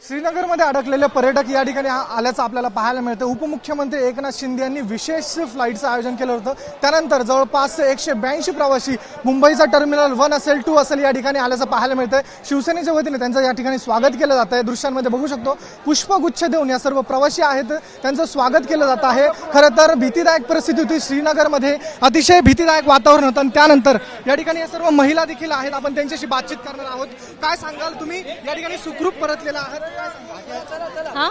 श्रीनगरमध्ये अडकलेले पर्यटक या ठिकाणी आल्याचं आपल्याला पाहायला मिळतं। उपमुख्यमंत्री एकनाथ शिंदे यांनी विशेष फ्लाईटचं आयोजन केलं होतं। त्यानंतर जवळपास 182 प्रवासी मुंबईचा टर्मिनल 1 असेल 2 असेल या ठिकाणी आल्याचं पाहायला मिळतं। शिवसेनेच्या वतीने त्यांचं या ठिकाणी स्वागत केलं जात आहे। दृश्यांमध्ये बघू शकतो पुष्पगुच्छ देऊन या सर्व प्रवासी आहेत त्यांचं स्वागत केलं जात आहे। खरं तर भीतीदायक परिस्थिती होती श्रीनगरमध्ये, अतिशय भीतीदायक वातावरण होतं आणि त्यानंतर या ठिकाणी या सर्व महिला देखील आहेत। आपण त्यांच्याशी बातचीत करणार आहोत। काय सांगाल तुम्ही या ठिकाणी सुखरूप परतलेला आहात? हाँ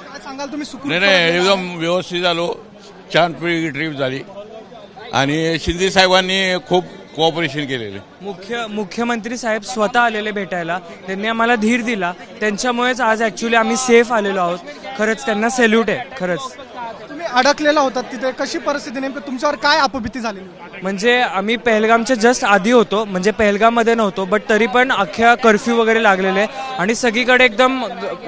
काय सांगाल तुम्ही सुखरूप? नाही एकदम व्यवस्थित आलो, छानपैकी ट्रिप झाली आणि शिंदे साहेबांनी खूप कोऑपरेशन केलेले। मुख्यमंत्री साहेब स्वतः आलेले भेटायला, त्यांनी आम्हाला धीर दिला, त्यांच्यामुळेच आज ऍक्च्युली आम्ही सेफ आलेलो आहोत। खरंच त्यांना सॅल्यूट आहे। खरंच तुम्ही अडकलेला होतात तिथे, कशी परिस्थिती, नेमकं तुमच्यावर काय अपभीती झालेली? म्हणजे आम्ही पहलगामच्या जस्ट आधी होतो, म्हणजे पहलगाममध्ये नव्हतो, बट तरी पण अख्ख्या कर्फ्यू वगैरे लागलेले आणि सगळीकडे एकदम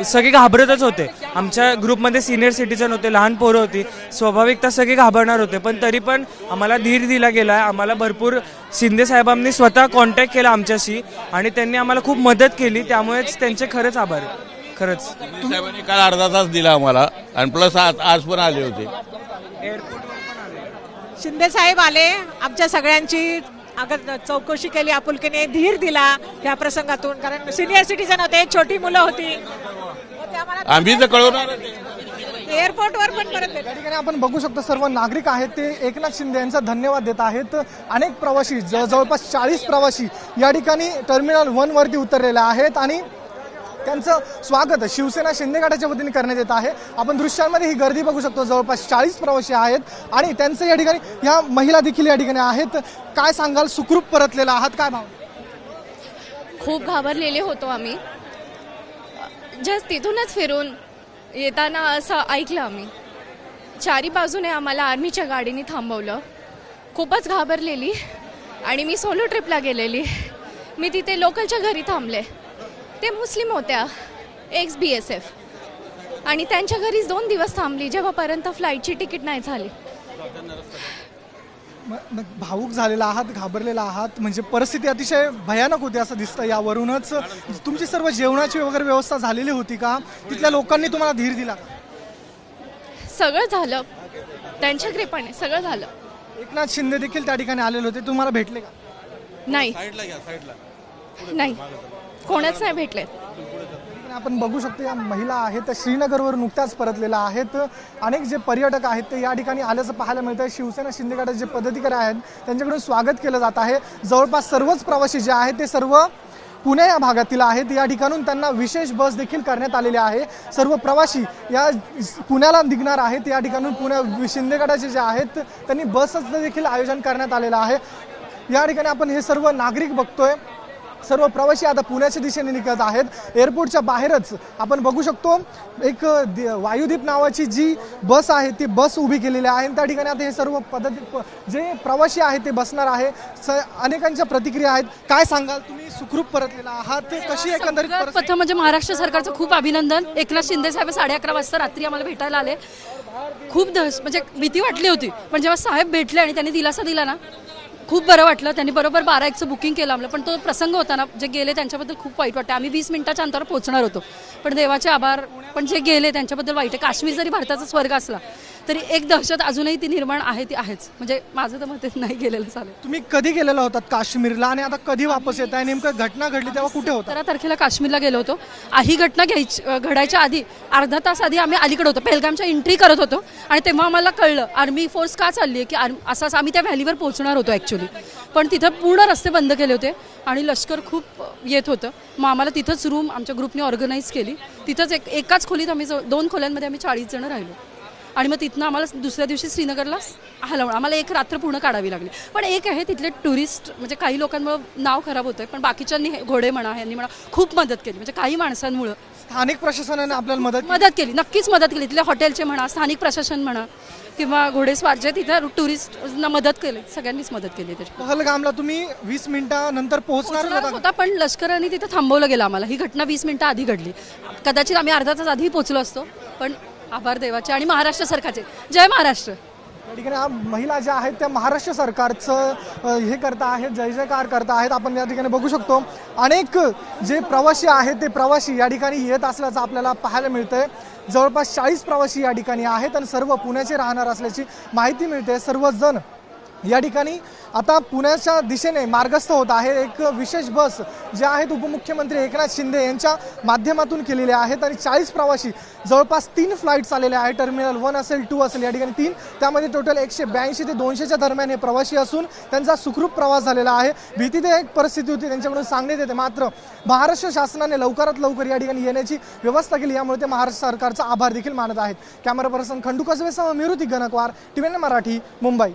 सगळे घाबरतच होते। आमच्या ग्रुपमध्ये सिनियर सिटीजन होते, लहान पोरं होती, स्वाभाविकता सगळे घाबरणार होते, पण तरी पण आम्हाला धीर दिला गेला। आम्हाला भरपूर शिंदे साहेबांनी स्वतः कॉन्टॅक्ट केला आमच्याशी आणि त्यांनी आम्हाला खूप मदत केली, त्यामुळेच त्यांचे खरंच आभार। खरंच साहेबांनी काल अर्धा तास दिला आम्हाला आणि प्लस आज पण आले होते। शिंदे साहेब आले, आमच्या सगळ्यांची अगर चौकशी केली, आपुलकीने धीर दिला या प्रसंगातून, कारण सिनियर सिटीजन होते, छोटी मुलं होती, आम्ही तर कळवणार एअरपोर्टवर पण परत या ठिकाणी आपण बघू शकतो सर्व नागरिक आहेत ते एकनाथ शिंदे यांचा धन्यवाद देत आहेत। अनेक प्रवासी जवळपास 40 प्रवासी या ठिकाणी टर्मिनल 1 वरती उतरलेले आहेत आणि त्यांचं स्वागत शिवसेना शिंदे गटाच्या वतीने करण्यात येत आहे। आपण दृश्यांमध्ये ही गर्दी बघू शकतो, जवळपास 40 प्रवासी आहेत आणि त्यांचं या ठिकाणी या महिला देखील या ठिकाणी आहेत। काय सांगाल, सुखरूप परतलेला आहात, काय भाव? खूप घाबरलेले होतो आम्ही, जस्ट तिथूनच फिरून येताना असं ऐकलं आम्ही, चारी बाजूने आम्हाला आर्मीच्या गाडीने थांबवलं। खूपच घाबरलेली आणि मी सोलो ट्रिपला गेलेली, मी तिथे लोकलच्या घरी थांबले, ते मुस्लिम होत्या, एक्स BSF, आणि त्यांच्या घरीच 2 दिवस थांबली जेव्हापर्यंत फ्लाईटची तिकीट नाही झाली। भावूक झालेला आहात, घाबरलेला आहात, म्हणजे परिस्थिती अतिशय भयानक होती असं दिसतं। यावरूनच तुमची सर्व जेवणाची वगैरे व्यवस्था झालेली होती का? तिथल्या लोकांनी तुम्हाला धीर दिला? सगळं झालं, त्यांच्या कृपेने सगळं झालं। एकनाथ शिंदे देखील त्या ठिकाणी आलेले होते, तुम्हाला भेटले का? नाही नाही, कोणच नाही भेटले। आपण बघू शकतो या महिला आहेत श्रीनगरवर नुकत्याच परतलेल्या आहेत। अनेक जे पर्यटक आहेत ते या ठिकाणी आल्याचं पाहायला मिळतं। शिवसेना शिंदे गटाचे जे पदाधिकारी आहेत त्यांच्याकडून स्वागत केलं जात आहे। जवळपास सर्वच प्रवासी जे आहेत ते सर्व पुणे या भागातील आहेत। या ठिकाणून त्यांना विशेष बस देखील करण्यात आलेली आहे। सर्व प्रवासी या पुण्याला निघणार आहेत। या ठिकाणून पुणे शिंदे गटाचे जे आहेत त्यांनी बसचं देखील आयोजन करण्यात आलेलं आहे। या ठिकाणी आपण हे सर्व नागरिक बघतोय, सर्व प्रवासी आता पुण्याच्या दिशेने निघत आहेत। एअरपोर्टच्या बाहेरच आपण बघू शकतो एक वायुदीप नावाची जी बस आहे ती बस उभी केलेली आहे। त्या ठिकाणी आता हे सर्व जे प्रवासी आहेत ते बसणार आहे। अनेकांच्या प्रतिक्रिया आहेत, काय सांगाल तुम्ही? सुखरूप परतलेला आहात, कशी एकंदरीत प्रथम म्हणजे महाराष्ट्र सरकारचं खूप अभिनंदन। एकनाथ शिंदे साहेब 11:30 वाजता रात्री आम्हाला भेटायला आले। खूप म्हणजे भीती वाटली होती, पण जेव्हा साहेब भेटले आणि त्यांनी दिलासा दिला ना, खूप बरं वाटलं। त्यांनी बरोबर 12:01चं बुकिंग केलं आम्हाला, पण तो प्रसंग होता ना, जे गेले त्यांच्याबद्दल खूप वाईट वाटतं। आम्ही 20 मिनिटाच्या अंतरावर पोहोचणार होतो, पण देवाचे आभार, पण जे गेले त्यांच्याबद्दल वाईट आहे। काश्मीर जरी भारताचा स्वर्ग असला तरी एक दहशत अजूनही ती निर्माण आहे, ती आहेच। म्हणजे माझं तर मत नाही गेलेलं चालेल। तुम्ही कधी गेलेला होतात काश्मीरला आणि आता कधी वापस येत आहे? नेमकं घटना घडली तेव्हा कुठे होता? 17 तारखेला काश्मीरला गेलो होतो। ही घटना घडायच्या आधी अर्धा तास आधी आम्ही अलीकडे होतो, पहलगामच्या एंट्री करत होतो आणि तेव्हा आम्हाला कळलं आर्मी फोर्स का चालली आहे, की असं आम्ही त्या व्हॅलीवर पोहोचणार होतो ॲक्च्युली, पण तिथं पूर्ण रस्ते बंद केले होते आणि लष्कर खूप येत होतं। मग आम्हाला तिथंच रूम आमच्या ग्रुपने ऑर्गनाईज केली। तिथंच एकाच खोलीत आम्ही 2 खोल्यांमध्ये आम्ही 40 जण राहिलो आणि मग तिथनं आम्हाला दुसऱ्या दिवशी श्रीनगरला हलवणं, आम्हाला 1 रात्र पूर्ण काढावी लागली। पण एक आहे, तिथले टुरिस्ट म्हणजे काही लोकांमुळे नाव खराब होतंय, पण बाकीच्यांनी घोडे म्हणा यांनी म्हणा खूप मदत केली। म्हणजे काही माणसांमुळे स्थानिक प्रशासनाने आपल्याला मदत केली, नक्कीच मदत केली। तिथल्या हॉटेलचे म्हणा, स्थानिक प्रशासन म्हणा किंवा घोडेस्वार जे तिथे टुरिस्टना मदत केली, सगळ्यांनीच मदत केली। पहलगामला तुम्ही 20 मिनिटानंतर पोहोचणार होता, पण लष्कराने तिथे थांबवलं गेलं आम्हाला। ही घटना 20 मिनिटं आधी घडली, कदाचित आम्ही अर्धा तास आधी पोहोचलो असतो, पण आभार देवाचे आणि महाराष्ट्र सरकारचे। जय महाराष्ट्र। या ठिकाणी महिला ज्या आहेत त्या महाराष्ट्र सरकारचं हे करता आहेत, जय जयकार करता आहेत. आपण या ठिकाणी बघू शकतो अनेक जे प्रवासी आहेत ते प्रवासी या ठिकाणी येत असल्याचं आपल्याला पाहायला मिळतंय. जवळपास 40 प्रवासी या ठिकाणी आहेत आणि सर्व पुण्याचे राहणार असल्याची माहिती मिळते. सर्वजण या ठिकाणी आता पुण्याच्या दिशेने मार्गस्थ होत आहे. एक विशेष बस जे आहेत उपमुख्यमंत्री एकनाथ शिंदे यांच्या माध्यमातून केलेल्या आहेत आणि 40 प्रवासी जवळपास 3 फ्लाईट्स आलेल्या आहेत. टर्मिनल 1 असेल 2 असेल या ठिकाणी 3, त्यामध्ये टोटल 182 ते 200च्या दरम्यान हे प्रवासी असून त्यांचा सुखरूप प्रवास झालेला आहे. भीतीदायक परिस्थिती होती त्यांच्याकडून सांगण्यात येते, मात्र महाराष्ट्र शासनाने लवकरात लवकर या ठिकाणी येण्याची व्यवस्था केली, यामुळे ते महाराष्ट्र सरकारचा आभार देखील मानत आहेत. कॅमेरा पर्सन खंडू कसबेसह मिरुती गणकवार, TVN मराठी, मुंबई.